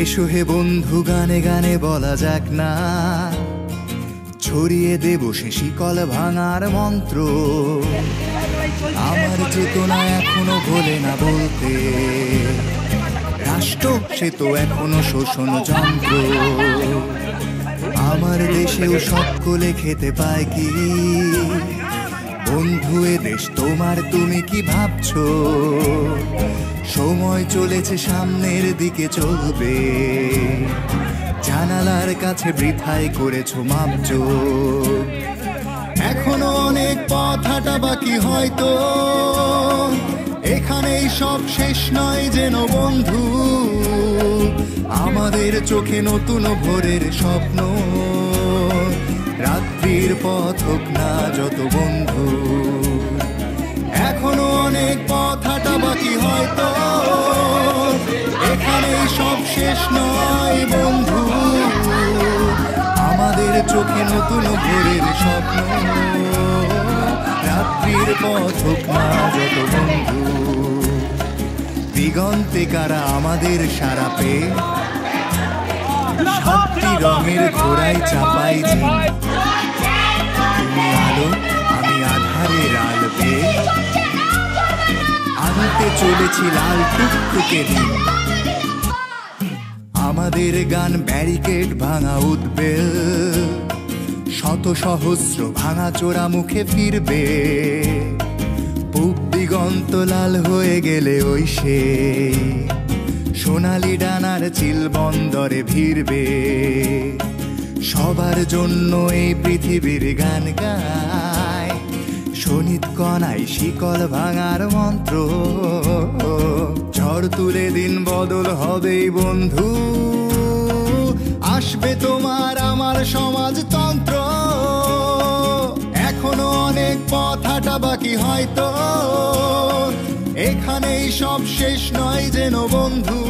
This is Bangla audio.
এসো হে বন্ধু গানে গানে বলা যাক না, ছড়িয়ে দেব সে শিকল ভাঙার মন্ত্র। আমার চেতনা এখনো ভোলে না বলতে, রাষ্ট্র সে তো এখনো শোষণ যন্ত্র। আমার দেশেও সকলে খেতে পায় কি? বন্ধু এ দেশ তোমার, তুমি কি ভাবছো? সময় চলেছে সামনের দিকে চলবে, জানালার কাছে বৃথাই করেছো মাপজোক। এখনো অনেক পথ হাঁটা বাকি হয়তো, এখানেই সব শেষ নয় যেন বন্ধু। আমাদের চোখে নতুন ভোরের স্বপ্ন, রাত্রির পথ হোক না যত বন্ধু। এখনো অনেক পথ হাঁটা বাকি হয়তো, এখানেই সব শেষ নয় বন্ধু। আমাদের চোখে নতুন ভোরের স্বপ্ন, রাত্রির পথ হোক না যত বন্ধু। দিগন্তে কারা আমাদের সারা পেয়ে, সাতটি রঙের ঘোড়ায় চাপাই যে। তুমি আলো আমি আধারের আলো পেয়ে, আনতে চলেছি লাল টুকটুকে দিন। আমাদের গান ব্যারিকেড ভাঙা উঠবে, শত সহস্র ভাঙা চোরা মুখে ফিরবে। পূব দিগন্ত লাল হয়ে গেলে ওই সে সোনালি ডানার চিল বন্দরে ভিড়বে। সবার জন্য এই পৃথিবীর গান গায়, শোনিত কণায় শিকল ভাঙার মন্ত্র। ঝড় তুলে দিন বদল হবেই বন্ধু, আসবে তোমার আমার সমাজতন্ত্র। এখনো অনেক পথ হাঁটা বাকি হয়তো, এখানেই সব শেষ নয় যেন বন্ধু।